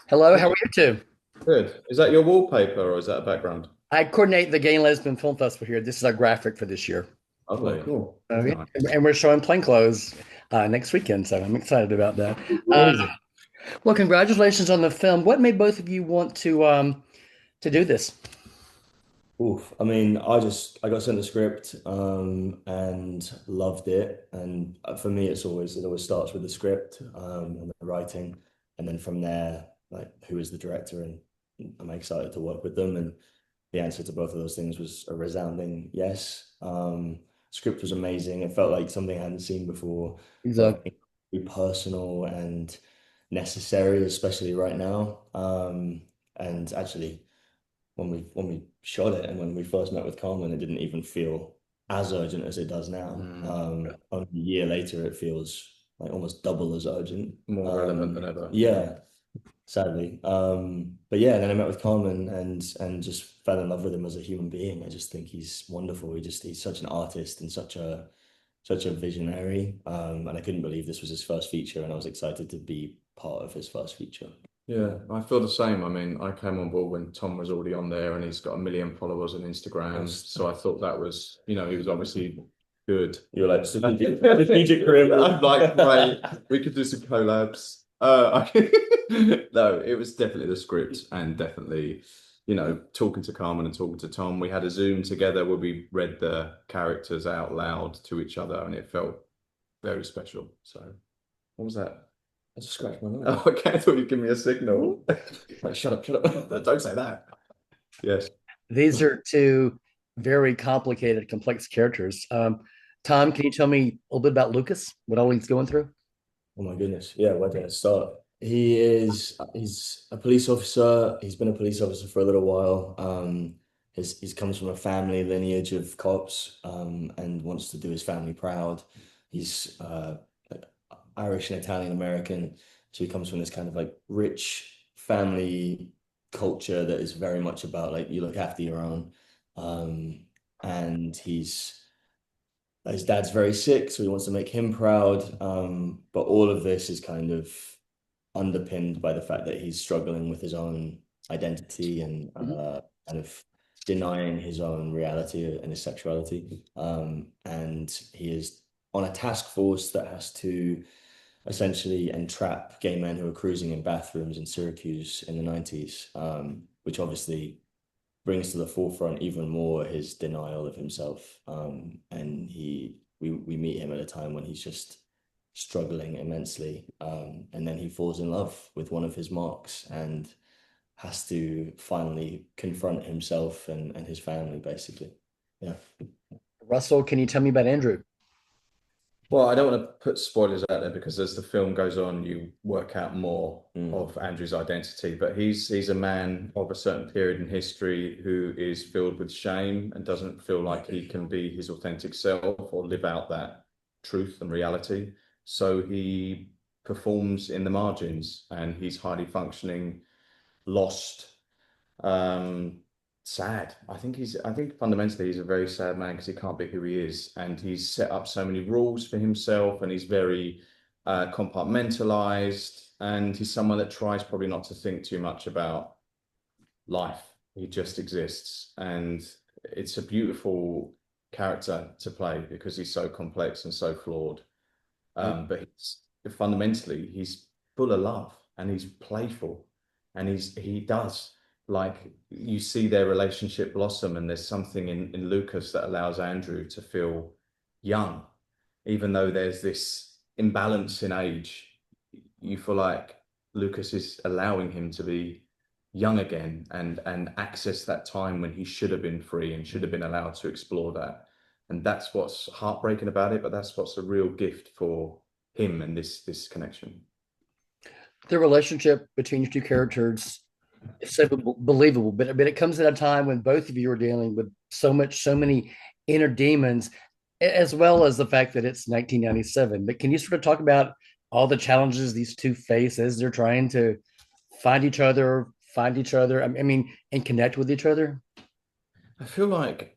Hello, how are you two? Good. Is that your wallpaper or is that a background? I coordinate the Gay and Lesbian Film Festival here. This is our graphic for this year. Oh, Lovely. cool. Okay. Nice. And we're showing Plainclothes next weekend, so I'm excited about that. Uh, Amazing. well, congratulations on the film. What made both of you want to do this? Oof. I mean, I got sent the script and loved it. And for me, it always starts with the script and the writing, and then from there, like who is the director, and am I excited to work with them? And the answer to both of those things was a resounding yes. Script was amazing. It felt like something I hadn't seen before. Felt Exactly. incredibly personal and necessary, especially right now. And actually when we shot it and when we first met with Carmen, it didn't even feel as urgent as it does now. Mm, Only a year later, it feels like almost double as urgent. more relevant than ever. Yeah, sadly. But yeah, then I met with Carmen and just fell in love with him as a human being. I just think he's wonderful. He's such an artist and such a visionary. And I couldn't believe this was his first feature, and I was excited to be part of his first feature. Yeah, I feel the same. I mean, I came on board when Tom was already on there and he's got 1 million followers on Instagram. Yes. So I thought that was, he was obviously good. You're like strategic career I'm move. like, right, we could do some collabs. No, it was definitely the script and definitely, talking to Carmen and talking to Tom. We had a Zoom together where we read the characters out loud to each other and it felt very special. So, what was that? I just scratched my nose. Oh, okay, I thought you'd give me a signal. Like, shut up, shut up. Don't say that. Yes. These are two very complicated, complex characters. Tom, can you tell me a little bit about Lucas? What all he's going through? Oh my goodness. Yeah, where do I start? He's a police officer. He's been a police officer for a little while. He's comes from a family lineage of cops, and wants to do his family proud. He's Irish and Italian American, so he comes from this kind of like rich family culture that is very much about like you look after your own. And his dad's very sick, so he wants to make him proud. But all of this is kind of underpinned by the fact that he's struggling with his own identity and Mhm. kind of denying his own reality and his sexuality. And he is on a task force that has to essentially entrap gay men who are cruising in bathrooms in Syracuse in the 90s, which obviously brings to the forefront even more his denial of himself. And we meet him at a time when he's just struggling immensely. And then he falls in love with one of his marks and has to finally confront himself and his family, basically. Yeah. Russell, can you tell me about Andrew? Well, I don't want to put spoilers out there because as the film goes on, you work out more Mm. of Andrew's identity. But he's a man of a certain period in history who is filled with shame and doesn't feel like he can be his authentic self or live out that truth and reality. So he performs in the margins and he's highly functioning, lost, um, sad. I think fundamentally he's a very sad man because he can't be who he is, and he's set up so many rules for himself, and he's very compartmentalized, and he's someone that tries probably not to think too much about life. He just exists, and it's a beautiful character to play because he's so complex and so flawed. But fundamentally, he's full of love and he's playful and he does like you see their relationship blossom and there's something in Lucas that allows Andrew to feel young, even though there's this imbalance in age. You feel like Lucas is allowing him to be young again and access that time when he should have been free and should have been allowed to explore that. And that's what's heartbreaking about it, but that's what's a real gift for him and this connection. The relationship between your two characters is so believable, but it comes at a time when both of you are dealing with so many inner demons, as well as the fact that it's 1997. But can you sort of talk about all the challenges these two face as they're trying to find each other? I mean, and connect with each other. I feel like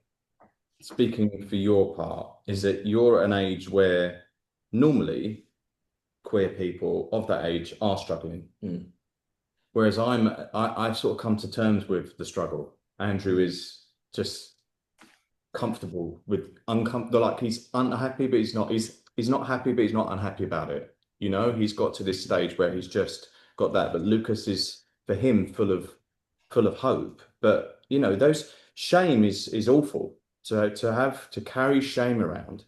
speaking for your part is that you're at an age where normally queer people of that age are struggling. Mm. Whereas I've sort of come to terms with the struggle. Andrew is just comfortable with uncomfortable, like he's unhappy, but he's not happy, but he's not unhappy about it. You know, he's got to this stage where he's just got that. But Lucas is for him full of hope. But you know, those shame is awful. To have to carry shame around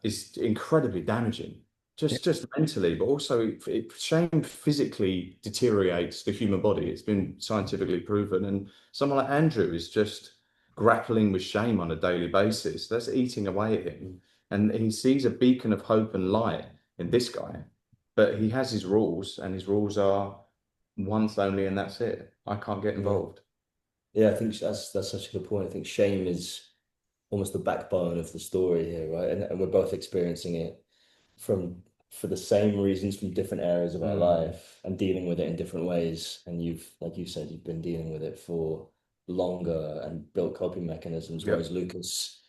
is incredibly damaging. Yeah, Just mentally, but also shame physically deteriorates the human body. It's been scientifically proven. And someone like Andrew is just grappling with shame on a daily basis. That's eating away at him. And he sees a beacon of hope and light in this guy, but he has his rules, and his rules are once only, and that's it. I can't get Yeah. involved. Yeah, I think that's such a good point. I think shame is almost the backbone of the story here, right? And we're both experiencing it from for the same reasons from different areas of our Mm. life and dealing with it in different ways. And you've, like you said, you've been dealing with it for longer and built coping mechanisms, Yep. whereas Lucas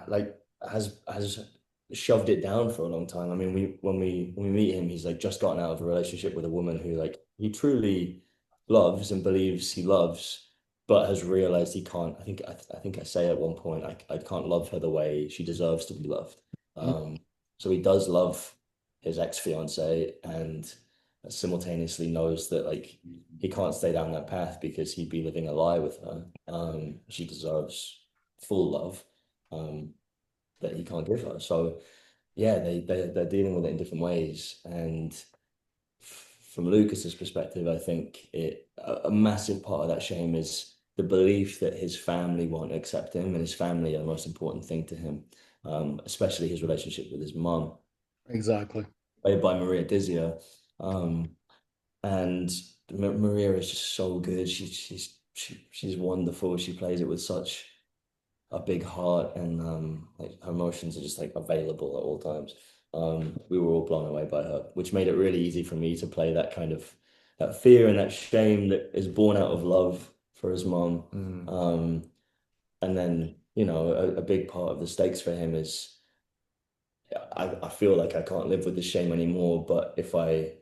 like has shoved it down for a long time. I mean, when we meet him, he's like just gotten out of a relationship with a woman who like he truly loves and believes he loves, but has realized he can't. I think I say at one point, I can't love her the way she deserves to be loved. So he does love his ex-fiance and simultaneously knows that like he can't stay down that path because he'd be living a lie with her. She deserves full love that he can't give her. So yeah, they're dealing with it in different ways. And from Lucas's perspective, I think a massive part of that shame is the belief that his family won't accept him, and his family are the most important thing to him, especially his relationship with his mom, exactly. played by Maria Dizia. Um, and Maria is just so good. She's wonderful. She plays it with such a big heart, and like her emotions are just like available at all times. We were all blown away by her, which made it really easy for me to play that kind of that fear and that shame that is born out of love for his mom. Mm. And then, a big part of the stakes for him is I feel like I can't live with the shame anymore, but if I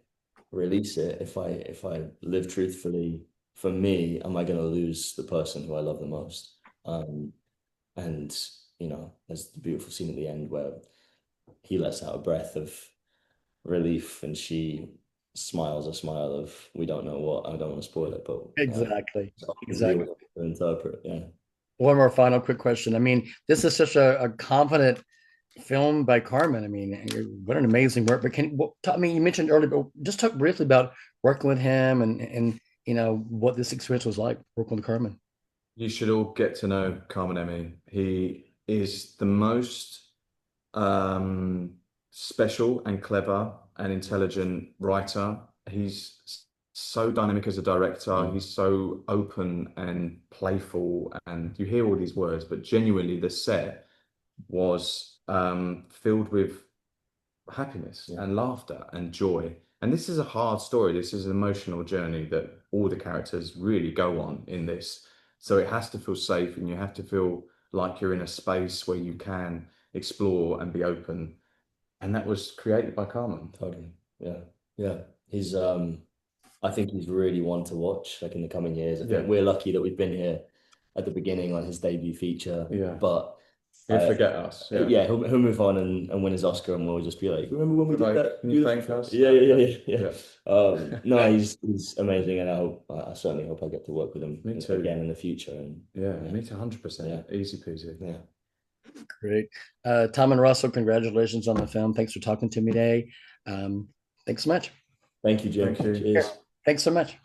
release it, if I live truthfully for me, am I going to lose the person who I love the most? Um, and there's the beautiful scene at the end where he lets out a breath of relief and she smiles a smile of we don't know what. I don't want to spoil it, but Exactly. it's up to the Exactly. viewer to interpret. Yeah. One more final quick question. I mean, this is such a confident film by Carmen. I mean, what an amazing work. But I mean, you mentioned earlier, but just talk briefly about working with him and what this experience was like working with Carmen. You should all get to know Carmen Emmy. He is the most um, special and clever and intelligent writer. He's so dynamic as a director. Mm. He's so open and playful, and you hear all these words, but genuinely, the set was filled with happiness Yeah. and laughter and joy. And this is a hard story. This is an emotional journey that all the characters really go on in this. So it has to feel safe, and you have to feel like you're in a space where you can explore and be open. And that was created by Carmen. Totally. Yeah. Yeah. I think he's really one to watch like in the coming years. I Yeah, think we're lucky that we've been here at the beginning on his debut feature, yeah. but He'll forget us. Yeah. yeah, he'll move on and win his Oscar, and we'll just be like, remember when we did Like, that can you beautiful thank film? us? Yeah, yeah, yeah, yeah, Yeah. yeah. No, he's amazing, and I certainly hope I get to work with him Me too. again in the future. And Yeah, me too, 100%. yeah, Easy peasy. yeah. Great. Tom and Russell, congratulations on the film. Thanks for talking to me today. Um, thanks so much. Thank you, Jim. Thank you. Cheers. Thanks so much.